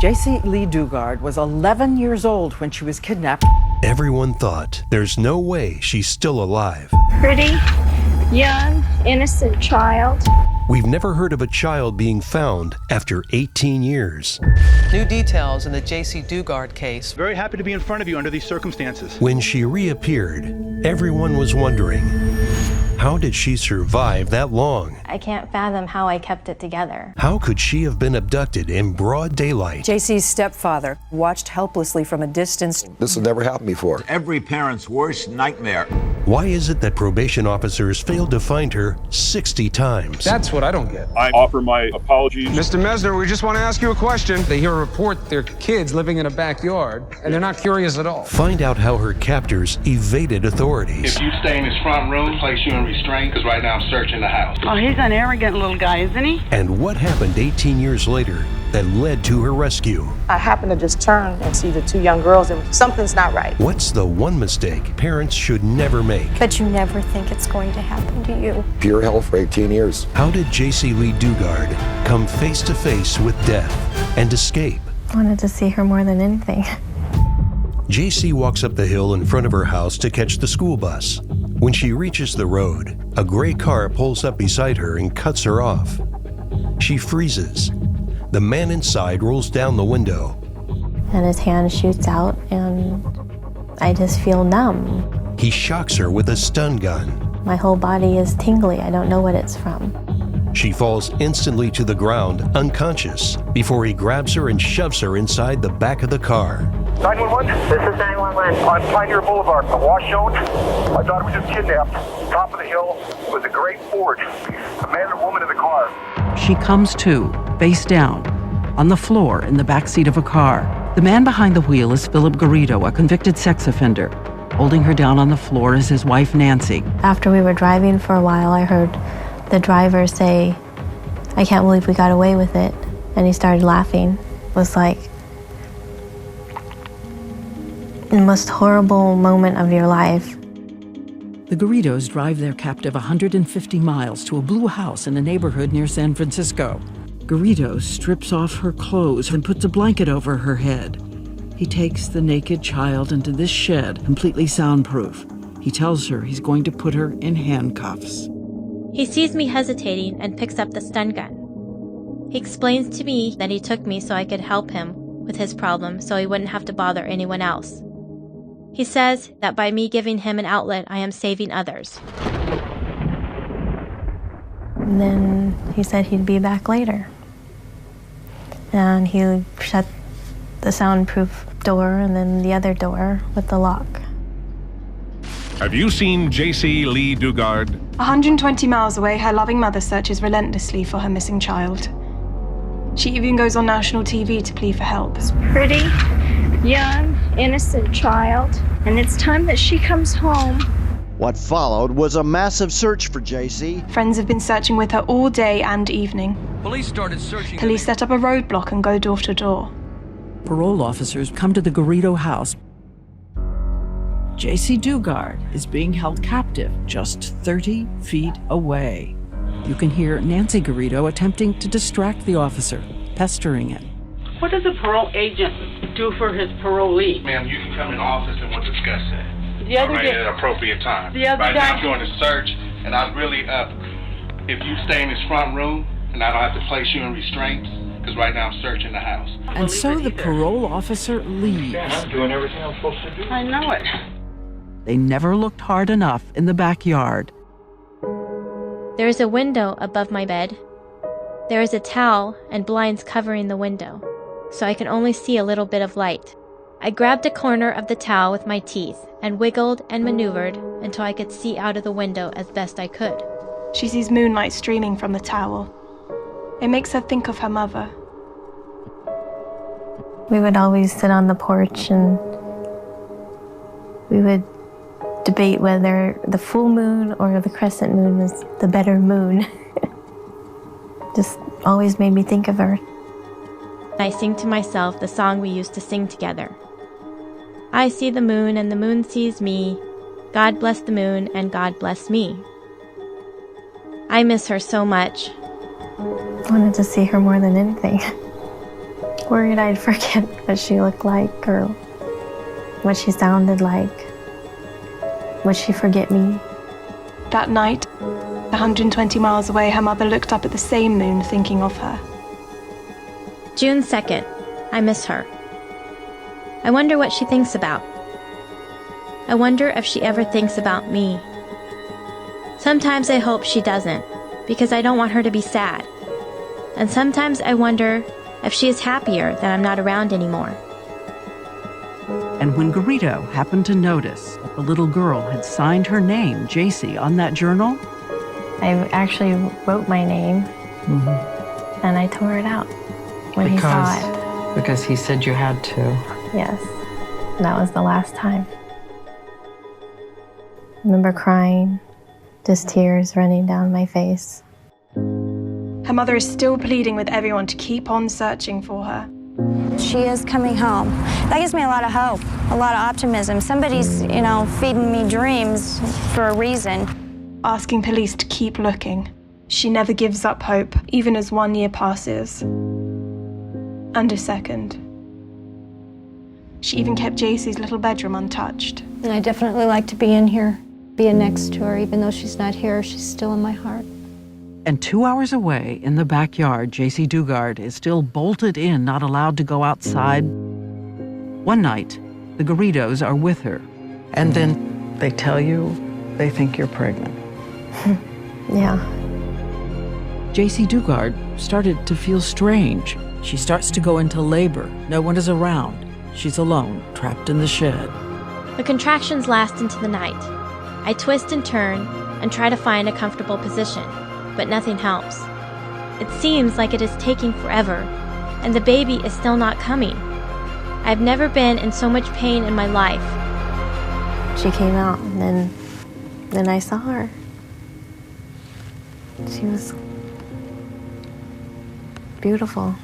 Jaycee Lee Dugard was 11 years old when she was kidnapped. Everyone thought there's no way she's still alive. Pretty, young, innocent child. We've never heard of a child being found after 18 years. New details in the Jaycee Dugard case. Very happy to be in front of you under these circumstances. When she reappeared, everyone was wondering, how did she survive that long? I can't fathom how I kept it together. How could she have been abducted in broad daylight? Jaycee's stepfather watched helplessly from a distance. This has never happened before. Every parent's worst nightmare. Why is it that probation officers failed to find her 60 times? That's what I don't get. I offer my apologies. Mr. Mesner, we just want to ask you a question. They hear a report their kids living in a backyard, and they're not curious at all. Find out how her captors evaded authorities. If you stay in his front room, place you in restraint, because right now I'm searching the house. Oh, he's an arrogant little guy, isn't he? And what happened 18 years later that led to her rescue? I happened to just turn and see the two young girls, and something's not right. What's the one mistake parents should never make? But you never think it's going to happen to you. Pure hell for 18 years. How did Jaycee Lee Dugard come face to face with death and escape? I wanted to see her more than anything. Jaycee walks up the hill in front of her house to catch the school bus. When she reaches the road, a gray car pulls up beside her and cuts her off. She freezes. The man inside rolls down the window. And his hand shoots out, and I just feel numb. He shocks her with a stun gun. My whole body is tingly. I don't know what it's from. She falls instantly to the ground, unconscious, before he grabs her and shoves her inside the back of the car. 911? This is 911. On Pioneer Boulevard, the wash zone. My daughter was just kidnapped. Top of the hill with a gray Ford. A man and a woman in the car. She comes to, face down, on the floor in the back seat of a car. The man behind the wheel is Phillip Garrido, a convicted sex offender. Holding her down on the floor is his wife, Nancy. After we were driving for a while, I heard the driver say, "I can't believe we got away with it." And he started laughing. It was like the most horrible moment of your life. The Garridos drive their captive 150 miles to a blue house in a neighborhood near San Francisco. Garrido strips off her clothes and puts a blanket over her head. He takes the naked child into this shed, completely soundproof. He tells her he's going to put her in handcuffs. He sees me hesitating and picks up the stun gun. He explains to me that he took me so I could help him with his problem so he wouldn't have to bother anyone else. He says that by me giving him an outlet, I am saving others. And then he said he'd be back later. And he shut the soundproof door and then the other door with the lock. Have you seen Jaycee Lee Dugard? 120 miles away, her loving mother searches relentlessly for her missing child. She even goes on national TV to plead for help. Pretty, young, innocent child. And it's time that she comes home. What followed was a massive search for Jaycee. Friends have been searching with her all day and evening. Police started searching. Police set up a roadblock and go door to door. Parole officers come to the Garrido house. Jaycee Dugard is being held captive just 30 feet away. You can hear Nancy Garrido attempting to distract the officer, pestering him. What does a parole agent do for his parolee? Ma'am, you can come in the office and we'll discuss that. The other at day, an appropriate time. The other right day, now I'm doing a search, and I'd really, if you stay in his front room, and I don't have to place you in restraints, because right now I'm searching the house. And so the parole officer leaves. Yeah, I'm doing everything I'm supposed to do. I know it. They never looked hard enough in the backyard. There is a window above my bed. There is a towel and blinds covering the window, so I can only see a little bit of light. I grabbed a corner of the towel with my teeth and wiggled and maneuvered until I could see out of the window as best I could. She sees moonlight streaming from the towel. It makes her think of her mother. We would always sit on the porch and we would debate whether the full moon or the crescent moon was the better moon. Just always made me think of her. I sing to myself the song we used to sing together. I see the moon and the moon sees me. God bless the moon and God bless me. I miss her so much. I wanted to see her more than anything. Worried I'd forget what she looked like or what she sounded like. Would she forget me? That night, 120 miles away, her mother looked up at the same moon thinking of her. June 2nd. I miss her. I wonder what she thinks about. I wonder if she ever thinks about me. Sometimes I hope she doesn't, because I don't want her to be sad. And sometimes I wonder if she is happier that I'm not around anymore. And when Garrido happened to notice that the little girl had signed her name, Jaycee, on that journal, I actually wrote my name, and I tore it out when he saw it. Because he said you had to. Yes, and that was the last time. I remember crying, just tears running down my face. Her mother is still pleading with everyone to keep on searching for her. She is coming home. That gives me a lot of hope, a lot of optimism. Somebody's, feeding me dreams for a reason. Asking police to keep looking. She never gives up hope, even as 1 year passes. And a second. She even kept Jaycee's little bedroom untouched. And I definitely like to be in here, being next to her. Even though she's not here, she's still in my heart. And 2 hours away in the backyard, Jaycee Dugard is still bolted in, not allowed to go outside. One night, the Garridos are with her. And then they tell you they think you're pregnant. Yeah. Jaycee Dugard started to feel strange. She starts to go into labor. No one is around. She's alone, trapped in the shed. The contractions last into the night. I twist and turn and try to find a comfortable position, but nothing helps. It seems like it is taking forever, and the baby is still not coming. I've never been in so much pain in my life. She came out, and then I saw her. She was beautiful.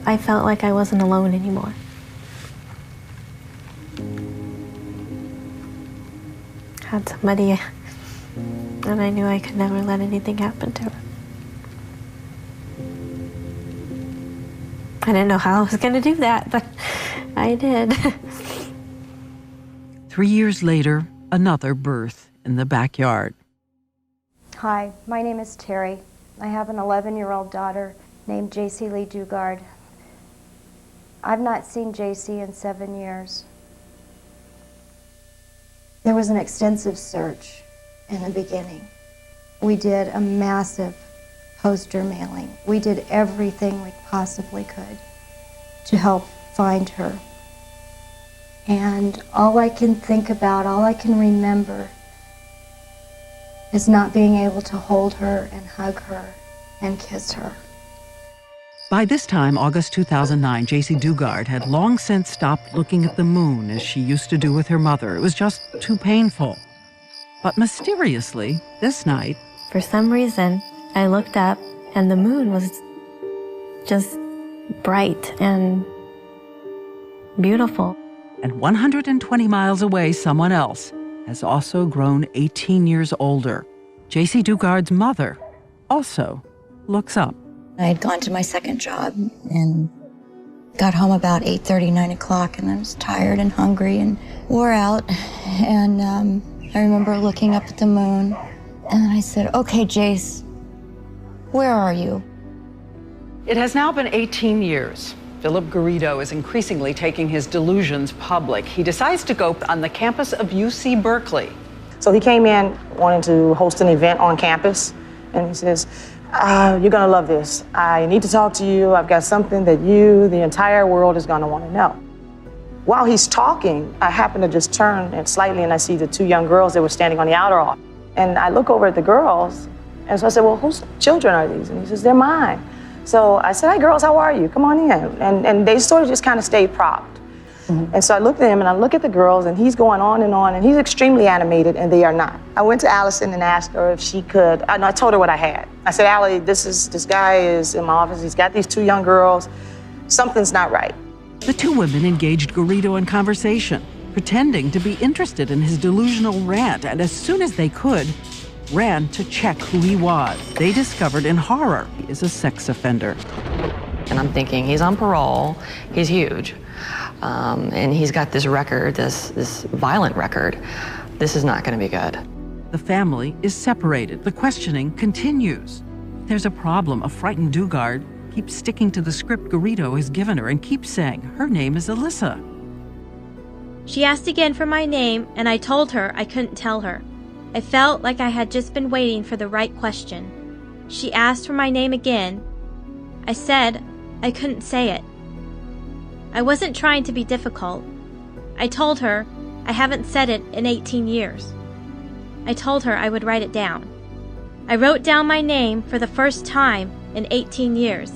I felt like I wasn't alone anymore. Had somebody that I knew I could never let anything happen to her. I didn't know how I was going to do that, but I did. 3 years later, another birth in the backyard. Hi, my name is Terry. I have an 11-year-old daughter named Jaycee Lee Dugard. I've not seen Jaycee in 7 years. There was an extensive search in the beginning. We did a massive poster mailing. We did everything we possibly could to help find her. And all I can think about, all I can remember is not being able to hold her and hug her and kiss her. By this time, August 2009, Jaycee Dugard had long since stopped looking at the moon as she used to do with her mother. It was just too painful. But mysteriously, this night, for some reason, I looked up and the moon was just bright and beautiful. And 120 miles away, someone else has also grown 18 years older. Jaycee Dugard's mother also looks up. I had gone to my second job and got home about 8:30, 9 o'clock, and I was tired and hungry and wore out. And I remember looking up at the moon, and I said, "Okay, Jace, where are you?" It has now been 18 years. Phillip Garrido is increasingly taking his delusions public. He decides to go on the campus of UC Berkeley. So he came in wanting to host an event on campus, and he says, "You're gonna love this. I need to talk to you. I've got something that the entire world is gonna wanna know." While he's talking, I happen to just turn and slightly and I see the two young girls that were standing on the outer off. And I look over at the girls, and so I said, "Well, whose children are these?" And he says, "They're mine." So I said, "Hi girls, how are you? Come on in." And they sort of just kind of stayed propped. And so I looked at him and I look at the girls, and he's going on, and he's extremely animated, and they are not. I went to Allison and asked her if she could, I told her what I had. I said, "Allie, this guy is in my office. He's got these two young girls. Something's not right." The two women engaged Garrido in conversation, pretending to be interested in his delusional rant, and as soon as they could, ran to check who he was. They discovered in horror he is a sex offender. And I'm thinking, he's on parole, he's huge, and he's got this record, this violent record. This is not going to be good. The family is separated. The questioning continues. There's a problem. A frightened Dugard keeps sticking to the script Garrido has given her and keeps saying her name is Alyssa. She asked again for my name, and I told her I couldn't tell her. I felt like I had just been waiting for the right question. She asked for my name again. I said I couldn't say it. I wasn't trying to be difficult. I told her I haven't said it in 18 years. I told her I would write it down. I wrote down my name for the first time in 18 years.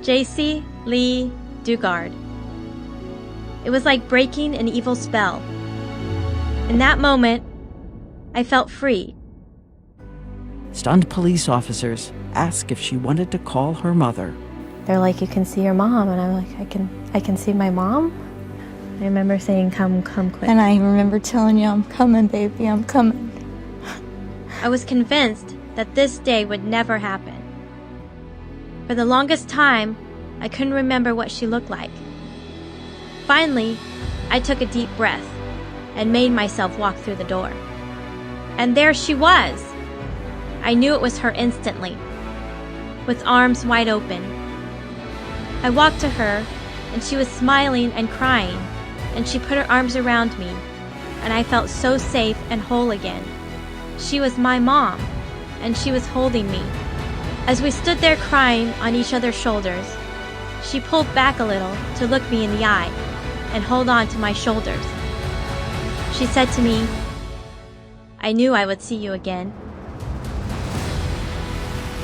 Jaycee Lee Dugard. It was like breaking an evil spell. In that moment, I felt free. Stunned police officers ask if she wanted to call her mother. They're like, you can see your mom, and I'm like, I can see my mom? I remember saying, come quick. And I remember telling you, I'm coming, baby, I'm coming. I was convinced that this day would never happen. For the longest time, I couldn't remember what she looked like. Finally, I took a deep breath and made myself walk through the door. And there she was! I knew it was her instantly, with arms wide open. I walked to her, and she was smiling and crying, and she put her arms around me, and I felt so safe and whole again. She was my mom, and she was holding me. As we stood there crying on each other's shoulders, she pulled back a little to look me in the eye and hold on to my shoulders. She said to me, I knew I would see you again.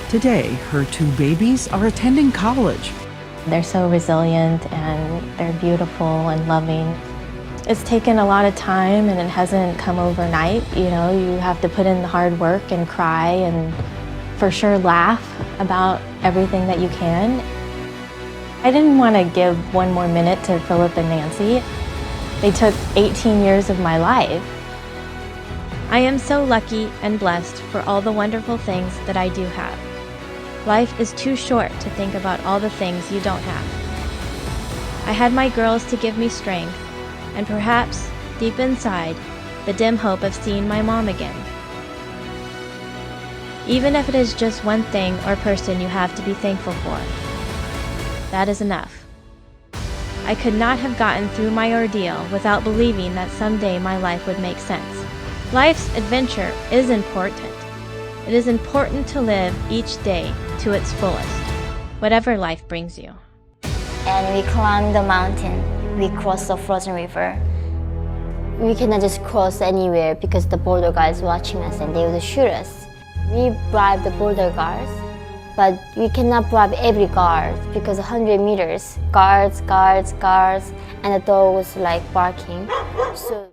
Today, her two babies are attending college. They're so resilient and they're beautiful and loving. It's taken a lot of time and it hasn't come overnight. You know, you have to put in the hard work and cry and for sure laugh about everything that you can. I didn't want to give one more minute to Phillip and Nancy. They took 18 years of my life. I am so lucky and blessed for all the wonderful things that I do have. Life is too short to think about all the things you don't have. I had my girls to give me strength, and perhaps, deep inside, the dim hope of seeing my mom again. Even if it is just one thing or person you have to be thankful for, that is enough. I could not have gotten through my ordeal without believing that someday my life would make sense. Life's adventure is important. It is important to live each day to its fullest, whatever life brings you. And we climbed the mountain. We crossed the frozen river. We cannot just cross anywhere because the border guards watching us and they would shoot us. We bribed the border guards, but we cannot bribe every guard because 100 meters, guards, and the dog was like barking. So